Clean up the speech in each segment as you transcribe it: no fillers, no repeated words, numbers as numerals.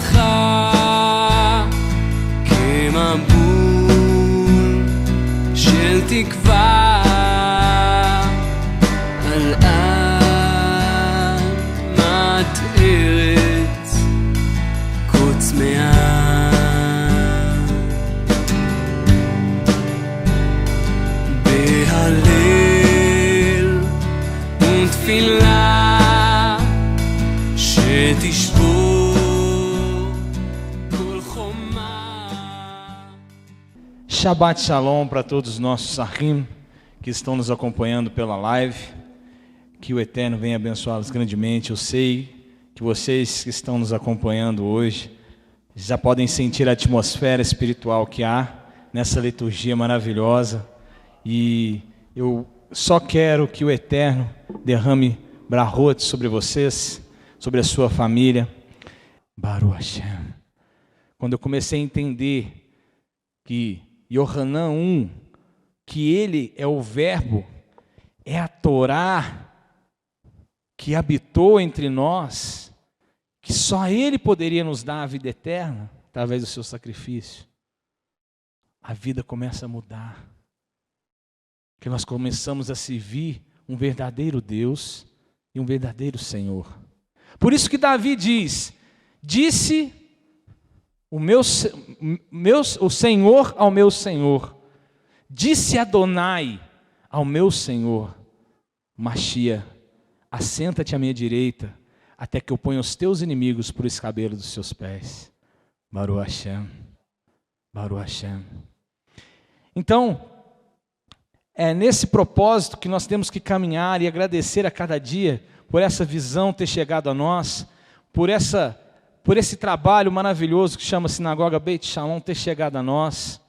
אותך כמבול של תקווה על אדמת ארץ כה צמאה. בהלל ותפילה שתשבור כל חומה. Shabbat Shalom para todos os nossos Ahim que estão nos acompanhando pela live. Que o Eterno venha abençoá-los grandemente. Eu sei que vocês que estão nos acompanhando hoje já podem sentir a atmosfera espiritual que há nessa liturgia maravilhosa. E eu só quero que o Eterno derrame brahot sobre vocês, sobre a sua família. Baruch Hashem. Quando eu comecei a entender que Yohanan 1, que ele é o verbo, é a Torá que habitou entre nós, que só ele poderia nos dar a vida eterna, através do seu sacrifício, a vida começa a mudar. Que nós começamos a servir um verdadeiro Deus e um verdadeiro Senhor. Por isso que Davi disse o Senhor ao meu Senhor, disse Adonai ao meu Senhor, Machia, assenta-te à minha direita, até que eu ponha os teus inimigos por escabelo dos seus pés. Baruch Hashem, Baruch Hashem. Então, é nesse propósito que nós temos que caminhar e agradecer a cada dia por essa visão ter chegado a nós, por esse trabalho maravilhoso que chama Sinagoga Beit Shalom ter chegado a nós,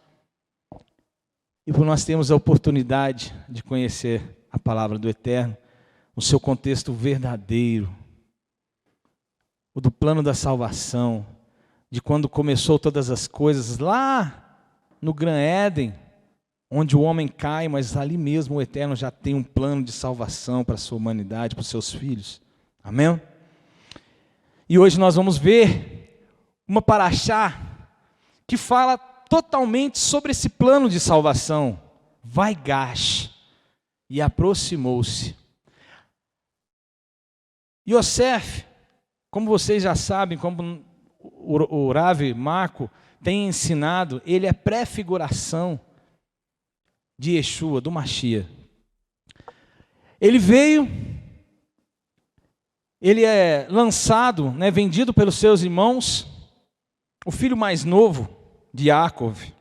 e por nós termos a oportunidade de conhecer a palavra do Eterno, o seu contexto verdadeiro, o do plano da salvação, de quando começou todas as coisas, lá no Gran Éden, onde o homem cai, mas ali mesmo o Eterno já tem um plano de salvação para a sua humanidade, para os seus filhos. Amém? E hoje nós vamos ver uma paraxá que fala totalmente sobre esse plano de salvação. Vaigash, e aproximou-se. Yosef, como vocês já sabem, como o Rav Marco tem ensinado, ele é prefiguração de Yeshua, do Mashiach. Ele veio, ele é lançado, vendido pelos seus irmãos, o filho mais novo de Yaakov,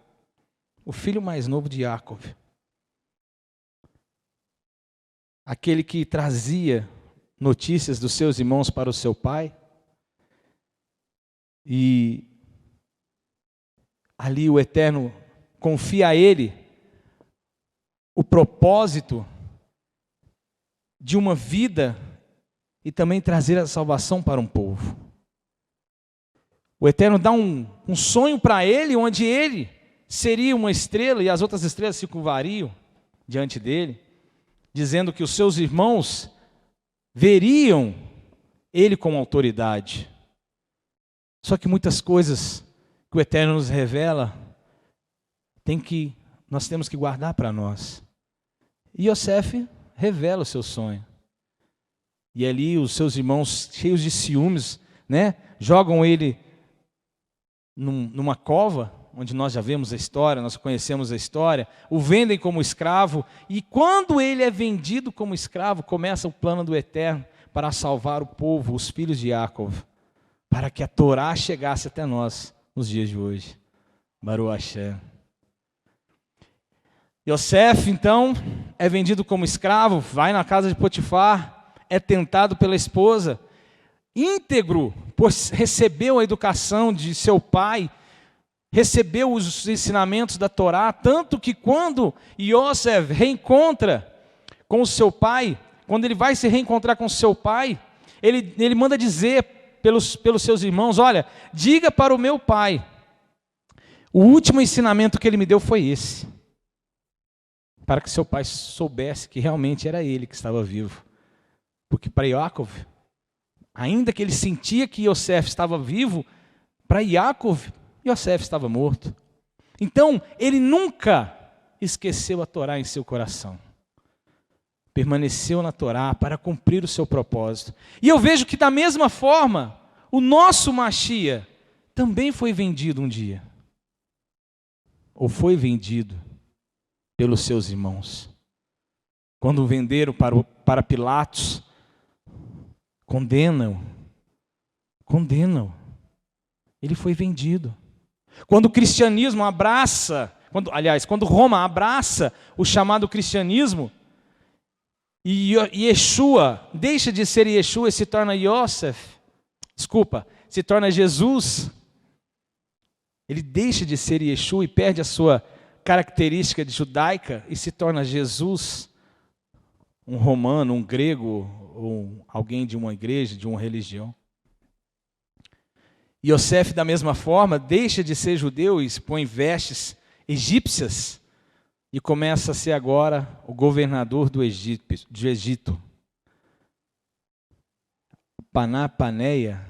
o filho mais novo de Yaakov, aquele que trazia notícias dos seus irmãos para o seu pai, e ali o Eterno confia a ele o propósito de uma vida e também trazer a salvação para um povo. O Eterno dá um sonho para ele, onde ele seria uma estrela e as outras estrelas se curvariam diante dele, dizendo que os seus irmãos veriam ele com autoridade. Só que muitas coisas que o Eterno nos revela, nós temos que guardar para nós. E Yosef revela o seu sonho. E ali os seus irmãos, cheios de ciúmes, jogam ele numa cova, onde nós já vemos a história, nós conhecemos a história, o vendem como escravo, e quando ele é vendido como escravo, começa o plano do Eterno para salvar o povo, os filhos de Yaakov, para que a Torá chegasse até nós nos dias de hoje. Baruch Hashem. Yosef, então, é vendido como escravo, vai na casa de Potifar, é tentado pela esposa, íntegro, pois recebeu a educação de seu pai, recebeu os ensinamentos da Torá, tanto que quando Yosef reencontra com o seu pai, quando ele vai se reencontrar com o seu pai, ele manda dizer pelos seus irmãos, olha, diga para o meu pai, o último ensinamento que ele me deu foi esse, para que seu pai soubesse que realmente era ele que estava vivo. Porque para Yaakov, ainda que ele sentia que Yosef estava vivo, Para Yaakov, Yosef estava morto. Então, ele nunca esqueceu a Torá em seu coração. Permaneceu na Torá para cumprir o seu propósito. E eu vejo que da mesma forma, o nosso Machia também foi vendido um dia. Ou foi vendido pelos seus irmãos. Quando o venderam para Pilatos, condenam. Ele foi vendido. Quando o cristianismo quando Roma abraça o chamado cristianismo, e Yeshua deixa de ser Yeshua e se torna se torna Jesus. Ele deixa de ser Yeshua e perde a sua característica de judaica e se torna Jesus, um romano, um grego, ou alguém de uma igreja, de uma religião. Yosef, da mesma forma, deixa de ser judeu e põe vestes egípcias e começa a ser agora o governador do Egito. Paneia.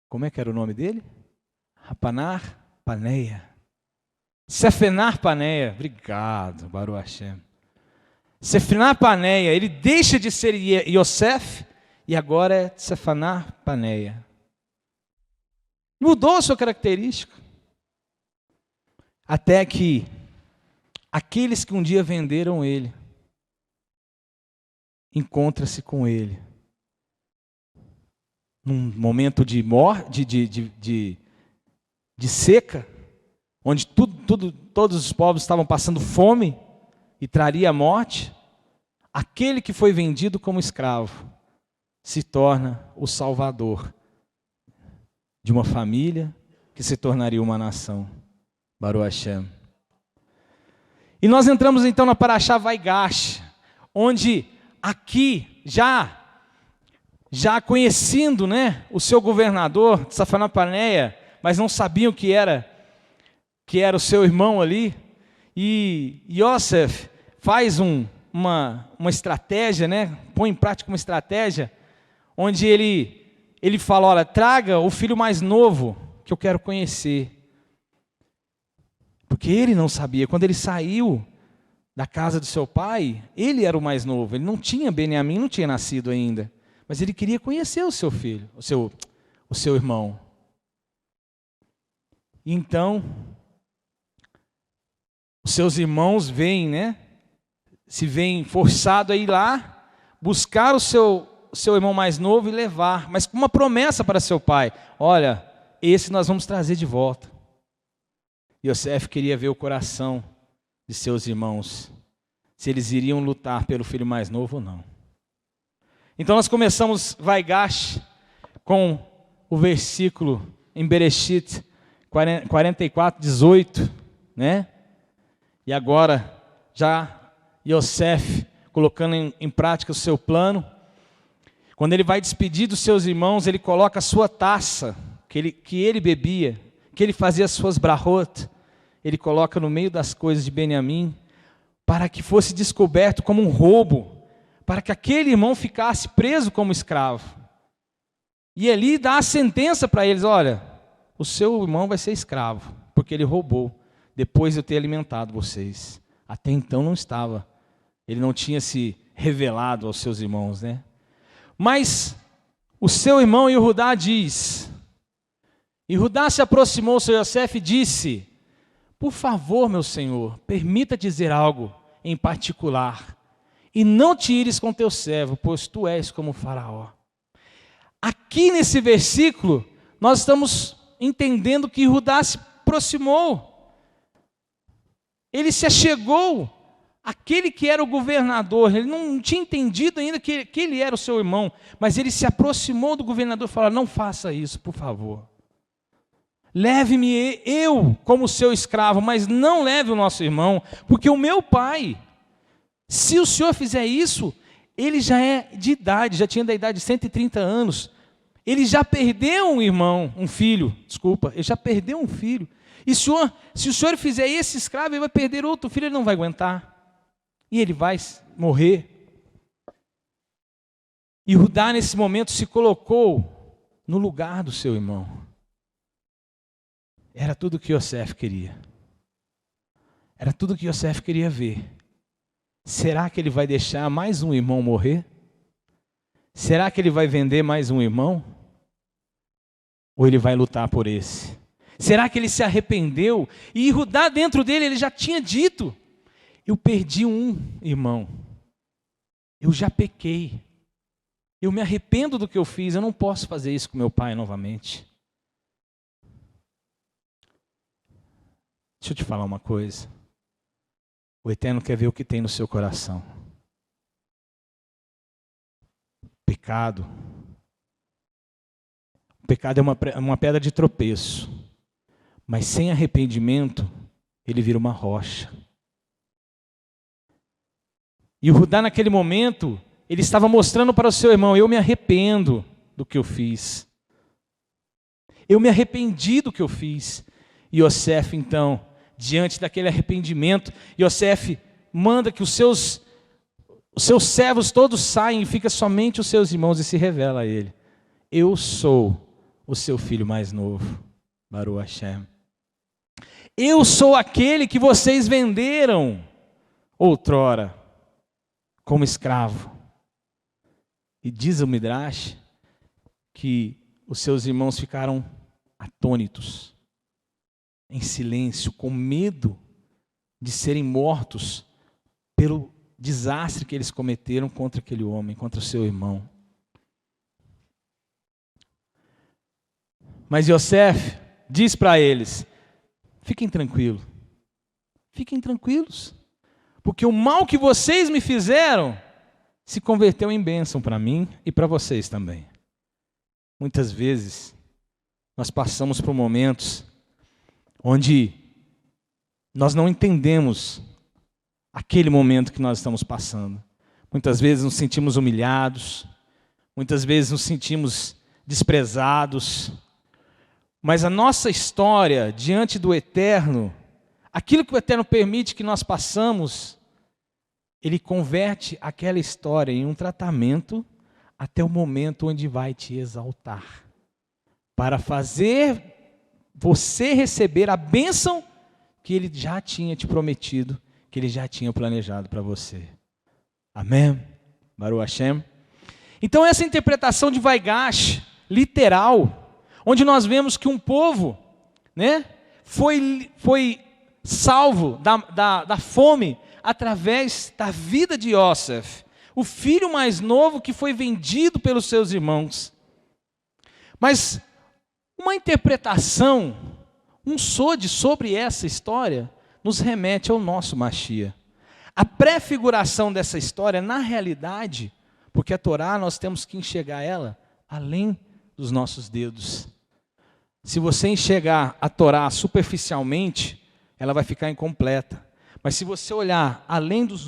Como é que era o nome dele? Rapanar Paneia. Sefenar Paneia. Obrigado, Baruch Hashem. Sefenar Paneia. Ele deixa de ser Yosef e agora é Sefenar Paneia. Mudou a sua característica. Até que aqueles que um dia venderam ele, encontra-se com ele. Num momento de seca, onde todos os povos estavam passando fome e traria a morte, aquele que foi vendido como escravo se torna o salvador de uma família que se tornaria uma nação. Baruch Hashem. E nós entramos então na Parashá Vaigash, onde aqui já conhecendo, o seu governador, Sefenar Paneia, mas não sabiam que era o seu irmão ali, e Yosef faz uma estratégia, põe em prática uma estratégia, onde ele fala, olha, traga o filho mais novo, que eu quero conhecer. Porque ele não sabia, quando ele saiu da casa do seu pai, ele era o mais novo, ele não tinha Benjamim, não tinha nascido ainda, mas ele queria conhecer o seu filho, o seu irmão. Então, os seus irmãos se veem forçados a ir lá, buscar o seu irmão mais novo e levar, mas com uma promessa para seu pai, olha, esse nós vamos trazer de volta. Yosef queria ver o coração de seus irmãos, se eles iriam lutar pelo filho mais novo ou não. Então nós começamos Vaigash com o versículo em Bereshit 44, 18, E agora já Yosef colocando em prática o seu plano. Quando ele vai despedir dos seus irmãos, ele coloca a sua taça que ele bebia, que ele fazia as suas brahot, ele coloca no meio das coisas de Benjamim, para que fosse descoberto como um roubo, para que aquele irmão ficasse preso como escravo. E ali dá a sentença para eles, olha, o seu irmão vai ser escravo, porque ele roubou, depois de eu ter alimentado vocês. Até então não estava, ele não tinha se revelado aos seus irmãos, Mas o seu irmão Yehudá diz, Yehudá se aproximou ao seu Yosef e disse, por favor, meu senhor, permita dizer algo em particular, e não te ires com teu servo, pois tu és como o faraó. Aqui nesse versículo, nós estamos entendendo que Yehudá se aproximou, ele se achegou àquele que era o governador, ele não tinha entendido ainda que ele era o seu irmão, mas ele se aproximou do governador e falou, não faça isso, por favor. Leve-me eu como seu escravo, mas não leve o nosso irmão, porque o meu pai, se o senhor fizer isso, ele já é de idade, já tinha da idade de 130 anos, ele já perdeu ele já perdeu um filho, e se o senhor fizer esse escravo, ele vai perder outro filho, ele não vai aguentar, e ele vai morrer. E Yehudá nesse momento se colocou no lugar do seu irmão. Era tudo que Yosef queria. Era tudo que Yosef queria ver. Será que ele vai deixar mais um irmão morrer? Será que ele vai vender mais um irmão? Ou ele vai lutar por esse? Será que ele se arrependeu? E Judá dentro dele, ele já tinha dito: eu perdi um irmão. Eu já pequei. Eu me arrependo do que eu fiz. Eu não posso fazer isso com meu pai novamente. Deixa eu te falar uma coisa. O Eterno quer ver o que tem no seu coração. Pecado. O pecado é uma pedra de tropeço. Mas sem arrependimento, ele vira uma rocha. E o Judá, naquele momento, ele estava mostrando para o seu irmão: eu me arrependo do que eu fiz. Eu me arrependi do que eu fiz. E Yosef, então, diante daquele arrependimento, Yosef manda que os seus servos todos saiam e fica somente os seus irmãos, e se revela a ele: eu sou o seu filho mais novo, Baruch Hashem. Eu sou aquele que vocês venderam outrora como escravo. E diz o Midrash que os seus irmãos ficaram atônitos, em silêncio, com medo de serem mortos pelo desastre que eles cometeram contra aquele homem, contra o seu irmão. Mas Yosef diz para eles: fiquem tranquilos, porque o mal que vocês me fizeram se converteu em bênção para mim e para vocês também. Muitas vezes nós passamos por momentos onde nós não entendemos aquele momento que nós estamos passando. Muitas vezes nos sentimos humilhados, muitas vezes nos sentimos desprezados, mas a nossa história diante do Eterno, aquilo que o Eterno permite que nós passamos, Ele converte aquela história em um tratamento até o momento onde vai te exaltar, para fazer você receber a bênção que Ele já tinha te prometido, que Ele já tinha planejado para você. Amém? Baruch Hashem. Então essa interpretação de Vaigash, literal, onde nós vemos que um povo, né, foi salvo da fome através da vida de Yosef, o filho mais novo que foi vendido pelos seus irmãos. Mas uma interpretação, um sode sobre essa história, nos remete ao nosso Mashiach. A prefiguração dessa história, na realidade, porque a Torá nós temos que enxergar ela além dos nossos dedos. Se você enxergar a Torá superficialmente, ela vai ficar incompleta. Mas se você olhar além dos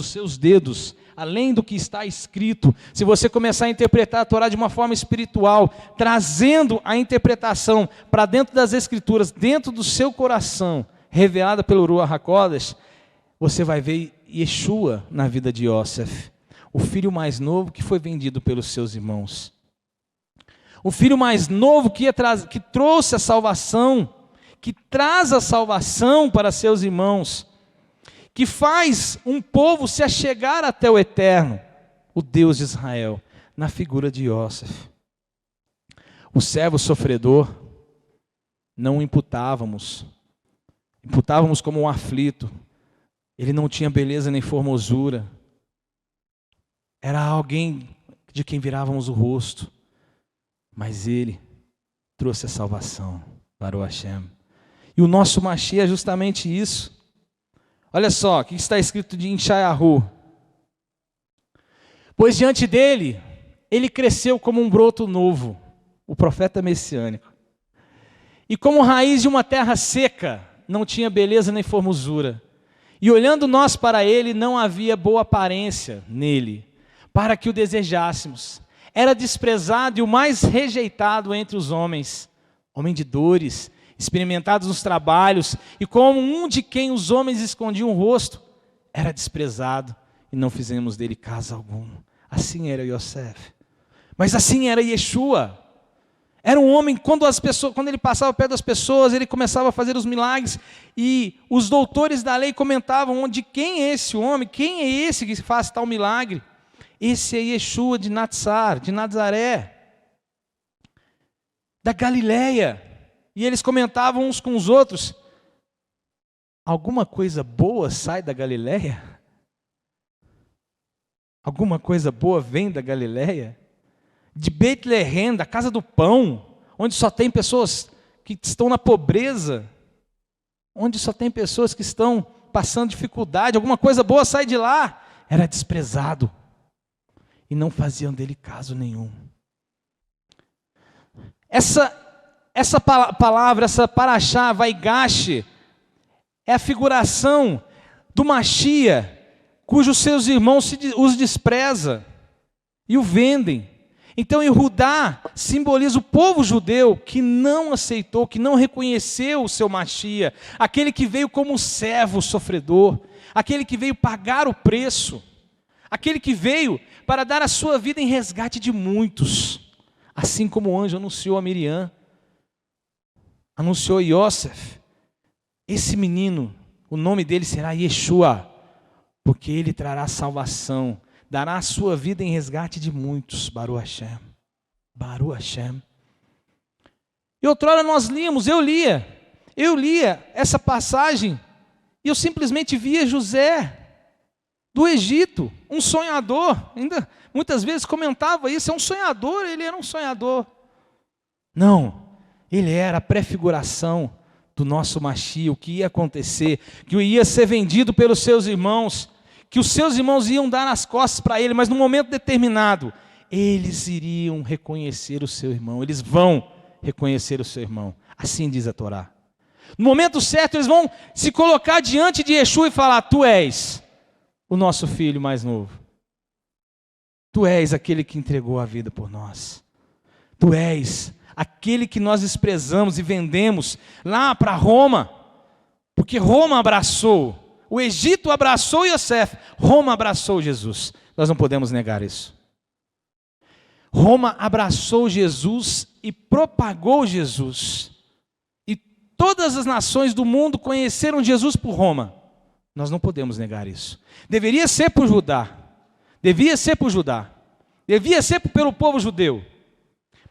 seus dedos, além do que está escrito, se você começar a interpretar a Torá de uma forma espiritual, trazendo a interpretação para dentro das Escrituras, dentro do seu coração, revelada pelo Ruach HaKodesh, você vai ver Yeshua na vida de Yosef, o filho mais novo que foi vendido pelos seus irmãos. O filho mais novo que trouxe a salvação, que traz a salvação para seus irmãos, que faz um povo se achegar até o Eterno, o Deus de Israel, na figura de Yosef. O servo sofredor, não imputávamos como um aflito, ele não tinha beleza nem formosura, era alguém de quem virávamos o rosto, mas ele trouxe a salvação para o Hashem. E o nosso Mashiach é justamente isso. Olha só, o que está escrito em Yeshayahu. Pois diante dele, ele cresceu como um broto novo, o profeta messiânico. E como raiz de uma terra seca, não tinha beleza nem formosura. E olhando nós para ele, não havia boa aparência nele, para que o desejássemos. Era desprezado e o mais rejeitado entre os homens, homem de dores, experimentados nos trabalhos, e como um de quem os homens escondiam o rosto, era desprezado, e não fizemos dele caso algum. Assim era Yosef. Mas assim era Yeshua. Era um homem, quando ele passava perto das pessoas, ele começava a fazer os milagres, e os doutores da lei comentavam: de quem é esse homem? Quem é esse que faz tal milagre? Esse é Yeshua de Nazaré, da Galileia. E eles comentavam uns com os outros: alguma coisa boa sai da Galileia? Alguma coisa boa vem da Galileia? De Betleém, da casa do pão, onde só tem pessoas que estão na pobreza, onde só tem pessoas que estão passando dificuldade, alguma coisa boa sai de lá. Era desprezado, e não faziam dele caso nenhum. Essa palavra, essa paraxá, Vaigash, é a figuração do Machia, cujos seus irmãos os despreza e o vendem. Então, Yehudá simboliza o povo judeu que não aceitou, que não reconheceu o seu Machia, aquele que veio como um servo sofredor, aquele que veio pagar o preço, aquele que veio para dar a sua vida em resgate de muitos, assim como o anjo anunciou a Miriam, anunciou a Yosef. Esse menino, o nome dele será Yeshua, porque ele trará salvação, dará a sua vida em resgate de muitos. Baruch Hashem. Baruch Hashem. E outrora nós líamos, eu lia essa passagem, e eu simplesmente via José do Egito, um sonhador. Ainda muitas vezes comentava isso: é um sonhador, ele era um sonhador. Não, ele era a prefiguração do nosso Machia, o que ia acontecer, que ia ser vendido pelos seus irmãos, que os seus irmãos iam dar as costas para ele, mas no momento determinado, eles iriam reconhecer o seu irmão, eles vão reconhecer o seu irmão, assim diz a Torá. No momento certo, eles vão se colocar diante de Yeshua e falar: tu és o nosso filho mais novo, tu és aquele que entregou a vida por nós, tu és aquele que nós desprezamos e vendemos lá para Roma, porque Roma abraçou, o Egito abraçou Yosef, Roma abraçou Jesus. Nós não podemos negar isso. Roma abraçou Jesus e propagou Jesus. E todas as nações do mundo conheceram Jesus por Roma. Nós não podemos negar isso. Deveria ser por Judá. Devia ser por Judá. Devia ser pelo povo judeu.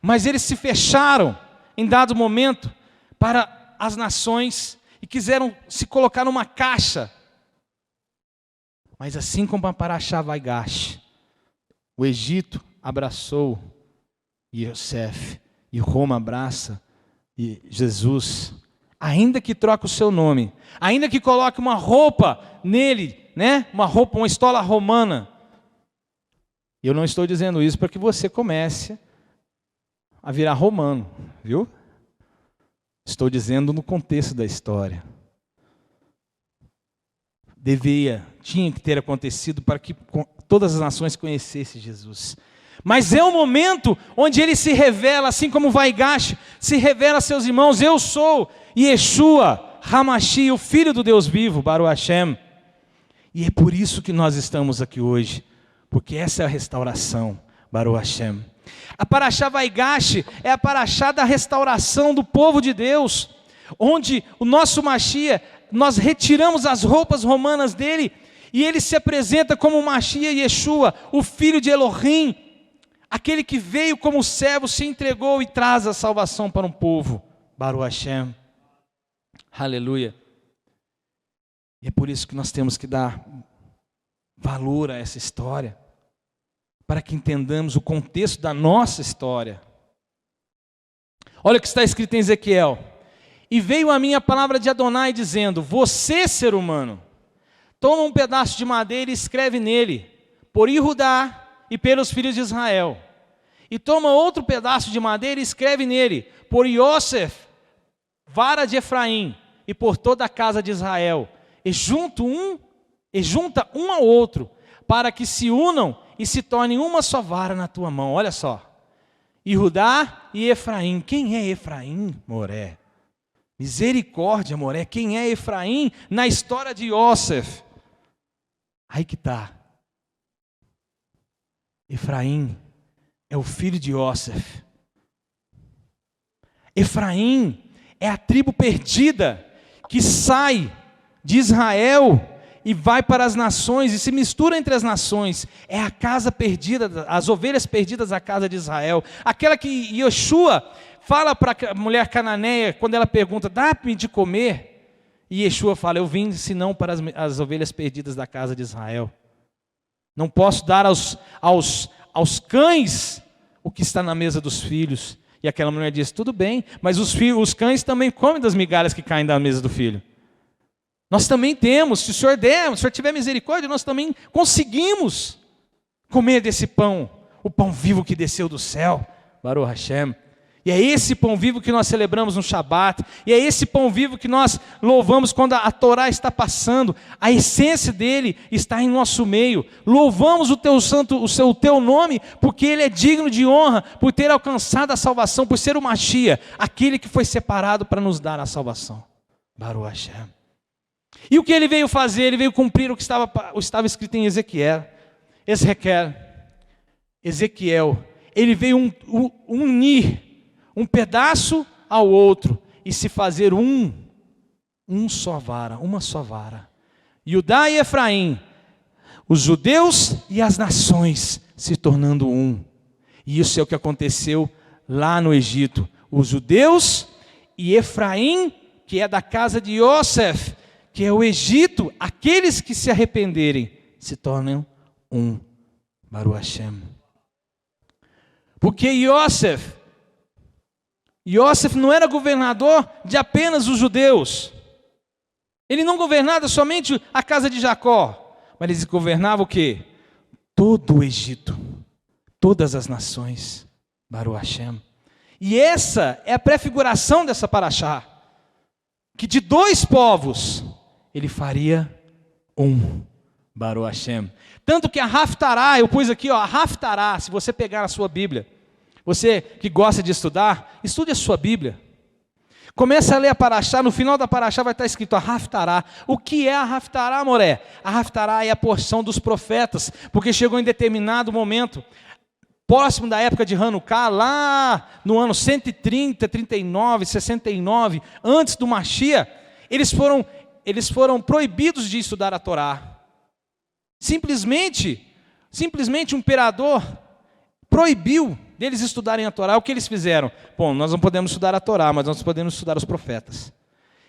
Mas eles se fecharam em dado momento para as nações e quiseram se colocar numa caixa. Mas assim como a paraxá Vaigash, o Egito abraçou Yosef e Roma abraça Jesus, ainda que troque o seu nome, ainda que coloque uma roupa nele, né? Uma estola romana. Eu não estou dizendo isso para que você comece a virar romano, viu? Estou dizendo no contexto da história. Tinha que ter acontecido para que todas as nações conhecessem Jesus. Mas é o momento onde ele se revela, assim como Vaigash se revela a seus irmãos: eu sou Yeshua Hamashi, o Filho do Deus vivo, Baruch Hashem. E é por isso que nós estamos aqui hoje, porque essa é a restauração, Baruch Hashem. A paraxá Vaigash é a paraxá da restauração do povo de Deus, onde o nosso Machia, nós retiramos as roupas romanas dele, e ele se apresenta como Machia Yeshua, o filho de Elohim, aquele que veio como servo, se entregou e traz a salvação para um povo. Baruch Hashem. Aleluia. E é por isso que nós temos que dar valor a essa história, para que entendamos o contexto da nossa história. Olha o que está escrito em Ezequiel: e veio a mim a palavra de Adonai dizendo: você, ser humano, toma um pedaço de madeira e escreve nele, por Yehudá e pelos filhos de Israel. E toma outro pedaço de madeira e escreve nele, por Yosef, vara de Efraim, e por toda a casa de Israel. E junta um ao outro, para que se unam e se tornem uma só vara na tua mão. Olha só. Yehudá e Efraim. Quem é Efraim? Moré. Misericórdia, Moré. Quem é Efraim na história de Yosef? Aí que está. Efraim é o filho de Yosef. Efraim é a tribo perdida que sai de Israel e vai para as nações e se mistura entre as nações. É a casa perdida, as ovelhas perdidas da casa de Israel. Aquela que Yeshua fala para a mulher cananeia, quando ela pergunta, dá-me de comer? E Yeshua fala, eu vim senão para as ovelhas perdidas da casa de Israel. Não posso dar aos cães o que está na mesa dos filhos. E aquela mulher diz, tudo bem, mas os cães também comem das migalhas que caem da mesa do filho. Nós também temos, se o Senhor tiver misericórdia, nós também conseguimos comer desse pão, o pão vivo que desceu do céu, Baruch Hashem. E é esse pão vivo que nós celebramos no Shabat, e é esse pão vivo que nós louvamos quando a Torá está passando, a essência dele está em nosso meio. Louvamos o teu nome, porque ele é digno de honra, por ter alcançado a salvação, por ser o Mashiach, aquele que foi separado para nos dar a salvação. Baruch Hashem. E o que ele veio fazer? Ele veio cumprir o que estava escrito em Ezequiel. Ele veio unir um pedaço ao outro e se fazer uma só vara. Judá e Efraim, os judeus e as nações se tornando um. E isso é o que aconteceu lá no Egito. Os judeus e Efraim, que é da casa de Yosef, que é o Egito, aqueles que se arrependerem, se tornam um. Baruch Hashem. Porque Yosef não era governador de apenas os judeus. Ele não governava somente a casa de Jacó, mas ele governava o quê? Todo o Egito, todas as nações. Baruch Hashem. E essa é a prefiguração dessa paraxá, que de dois povos ele faria um. Baruch Hashem. Tanto que a Haftará, eu pus aqui, a Haftará, se você pegar na sua Bíblia, você que gosta de estudar, estude a sua Bíblia. Começa a ler a paraxá, no final da paraxá vai estar escrito a Haftará. O que é a Haftará, Moré? A Haftará é a porção dos profetas, porque chegou em determinado momento, próximo da época de Hanukkah, lá no ano 130, 39, 69, antes do Mashiach, eles foram proibidos de estudar a Torá. Simplesmente o imperador proibiu deles estudarem a Torá. O que eles fizeram? Bom, nós não podemos estudar a Torá, mas nós podemos estudar os profetas.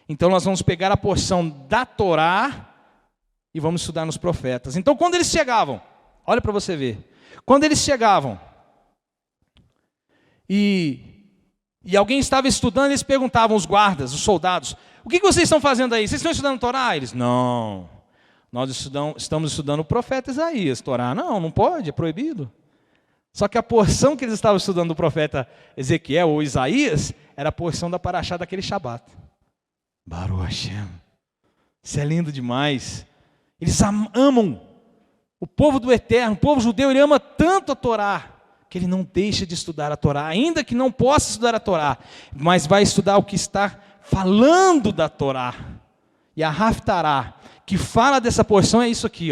Então nós vamos pegar a porção da Torá e vamos estudar nos profetas. Então quando eles chegavam, olha para você ver, quando eles chegavam e alguém estava estudando, eles perguntavam, os guardas, os soldados, o que vocês estão fazendo aí? Vocês estão estudando a Torá? Eles, não, nós estamos estudando o profeta Isaías. Torá, não pode, é proibido. Só que a porção que eles estavam estudando do profeta Ezequiel ou Isaías era a porção da paraxá daquele Shabat. Baruch Hashem. Isso é lindo demais. Eles amam o povo do Eterno, o povo judeu, ele ama tanto a Torá, que ele não deixa de estudar a Torá, ainda que não possa estudar a Torá, mas vai estudar o que está falando da Torá. E a Haftará, que fala dessa porção, é isso aqui,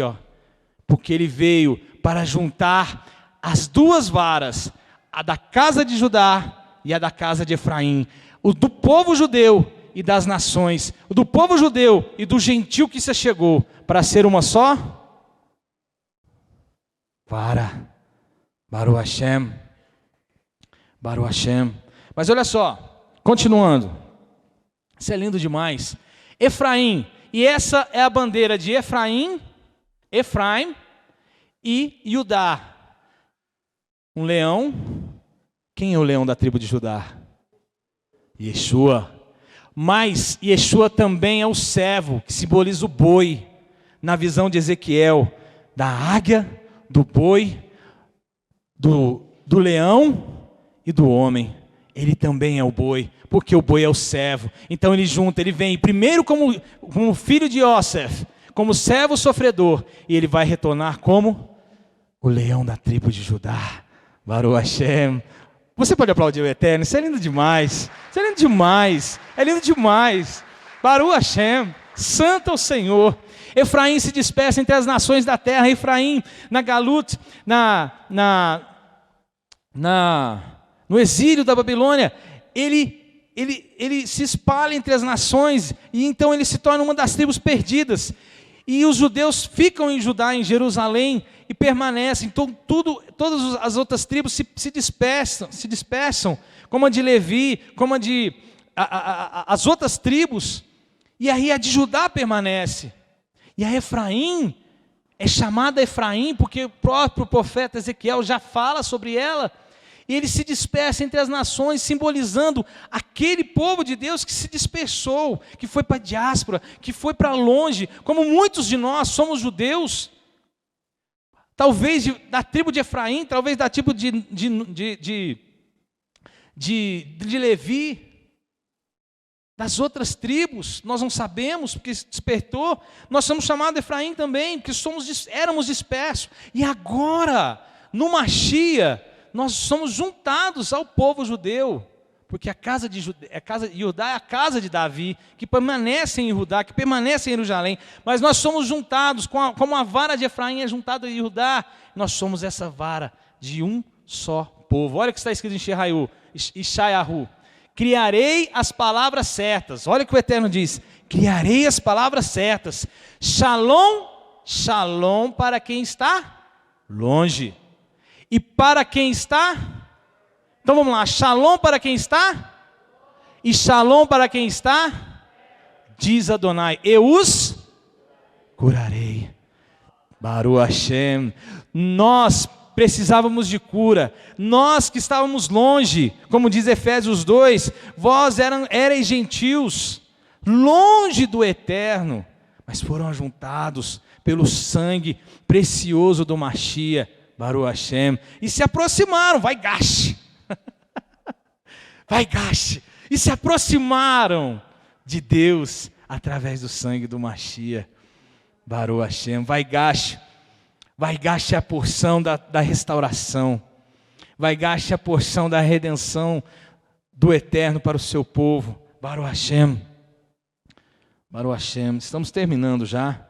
porque ele veio para juntar as duas varas, a da casa de Judá e a da casa de Efraim, o do povo judeu e das nações, o do povo judeu e do gentil que se chegou, para ser uma só vara. Baruch Hashem. Baruch Hashem. Mas olha só, continuando, isso é lindo demais. Efraim, e essa é a bandeira de Efraim e Judá. Um leão. Quem é o leão da tribo de Judá? Yeshua. Mas Yeshua também é o servo, que simboliza o boi, na visão de Ezequiel, da águia, do boi, do leão e do homem. Ele também é o boi, porque o boi é o servo. Então ele junta, ele vem primeiro como filho de Yosef, como servo sofredor, e ele vai retornar como o leão da tribo de Judá. Baruch Hashem. Você pode aplaudir o Eterno, isso é lindo demais. Isso é lindo demais. É lindo demais. Baruch Hashem. Santo é o Senhor. Efraim se dispersa entre as nações da terra. Efraim na Galut, no exílio da Babilônia, ele ele se espalha entre as nações, e então ele se torna uma das tribos perdidas. E os judeus ficam em Judá, em Jerusalém, e permanecem. Então, todas as outras tribos se dispersam, como a de Levi, como a de as outras tribos. E aí a de Judá permanece. E a Efraim é chamada Efraim, porque o próprio profeta Ezequiel já fala sobre ela. E ele se dispersa entre as nações, simbolizando aquele povo de Deus que se dispersou, que foi para a diáspora, que foi para longe, como muitos de nós somos judeus, talvez da tribo de Efraim, talvez da tribo de Levi, das outras tribos, nós não sabemos, porque se despertou. Nós somos chamados de Efraim também, porque éramos dispersos, e agora, no Machia, nós somos juntados ao povo judeu, porque a casa de Judá é a casa de Davi, que permanece em Judá, que permanece em Jerusalém, mas nós somos juntados, como a vara de Efraim é juntada em Judá, nós somos essa vara de um só povo. Olha o que está escrito em Ishayahu: criarei as palavras certas. Olha o que o Eterno diz: criarei as palavras certas. Shalom, shalom para quem está longe. E para quem está? Então vamos lá, shalom para quem está? E shalom para quem está? Diz Adonai: eu os curarei. Baruch Hashem. Nós precisávamos de cura, nós que estávamos longe, como diz Efésios 2, vós erais gentios, longe do Eterno, mas foram ajuntados pelo sangue precioso do Machia, Baruch Hashem, e se aproximaram, vai gash, e se aproximaram de Deus, através do sangue do Machia, Baruch Hashem. Vai gash é a porção da restauração, vai gash é a porção da redenção do Eterno para o seu povo, Baruch Hashem, Baruch Hashem. Estamos terminando já.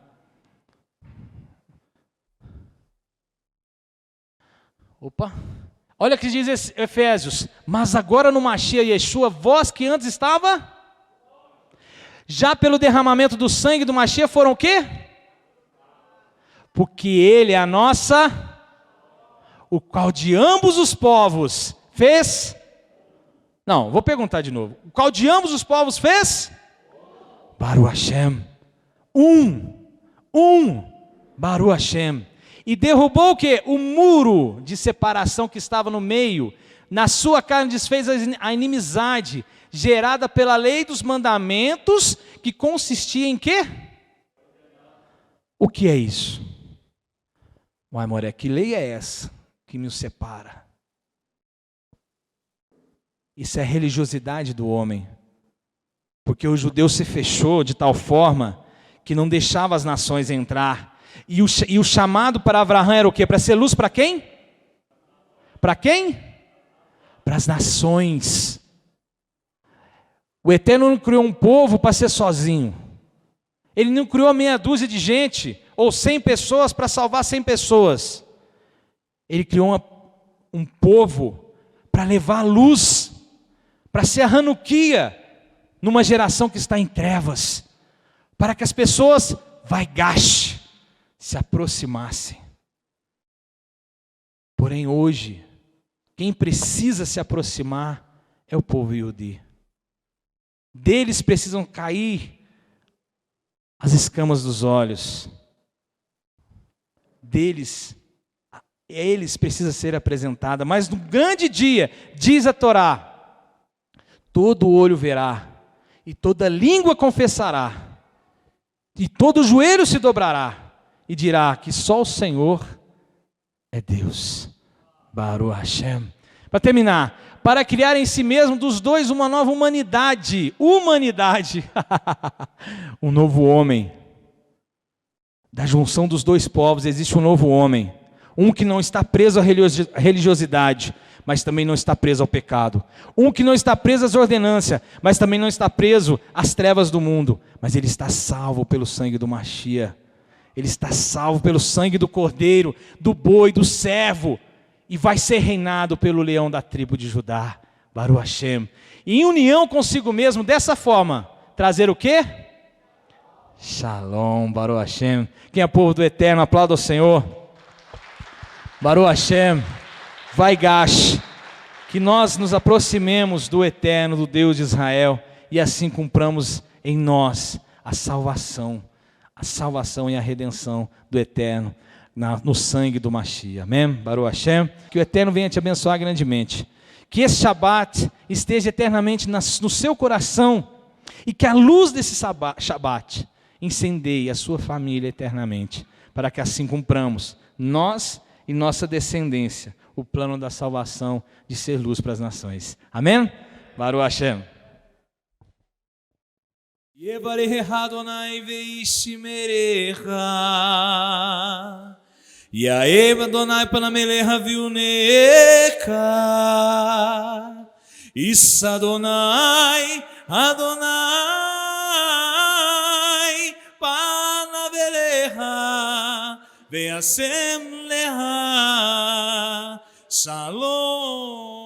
Olha o que diz Efésios: mas agora no Machia Yeshua, vós que antes estava, já pelo derramamento do sangue do Machia foram o quê? Porque ele é a nossa, o qual de ambos os povos fez, não, vou perguntar de novo, o qual de ambos os povos fez? Baruch Hashem, Baruch Hashem. E derrubou o quê? O muro de separação que estava no meio. Na sua carne desfez a inimizade, gerada pela lei dos mandamentos, que consistia em quê? O que é isso? Uai, Moré, que lei é essa que me separa? Isso é a religiosidade do homem. Porque o judeu se fechou de tal forma que não deixava as nações entrar. E o chamado para Abraão era o quê? Para ser luz para quem? Para quem? Para as nações. O Eterno não criou um povo para ser sozinho. Ele não criou meia dúzia de gente, ou 100 pessoas para salvar 100 pessoas. Ele criou um povo para levar a luz, para ser a Hanukkah, numa geração que está em trevas, para que as pessoas, vai gash, se aproximassem. Porém hoje, quem precisa se aproximar é o povo Yehudi. Deles precisam cair as escamas dos olhos. Eles precisam ser apresentados. Mas no grande dia, diz a Torá, todo olho verá, e toda língua confessará, e todo joelho se dobrará, e dirá que só o Senhor é Deus. Baruch Hashem. Para terminar, para criar em si mesmo dos dois uma nova humanidade, um novo homem. Da junção dos dois povos existe um novo homem, um que não está preso à religiosidade, mas também não está preso ao pecado, um que não está preso às ordenanças, mas também não está preso às trevas do mundo, mas ele está salvo pelo sangue do Machia, ele está salvo pelo sangue do cordeiro, do boi, do servo, e vai ser reinado pelo leão da tribo de Judá. Baruch Hashem. E em união consigo mesmo, dessa forma, trazer o quê? Shalom, Baruch Hashem. Quem é povo do Eterno, aplauda ao Senhor. Baruch Hashem. Vai Gash. Que nós nos aproximemos do Eterno, do Deus de Israel, e assim cumpramos em nós a salvação e a redenção do Eterno no sangue do Mashiach. Amém? Baruch Hashem. Que o Eterno venha te abençoar grandemente. Que esse Shabat esteja eternamente no seu coração e que a luz desse Shabat incendeie a sua família eternamente, para que assim cumpramos, nós e nossa descendência, o plano da salvação de ser luz para as nações. Amém? Baruch Hashem. Yevarecha Adonai veishmerecha, Yaev Adonai panamelecha viunecha, Issa Adonai panavelecha, veasem lecha, Shalom.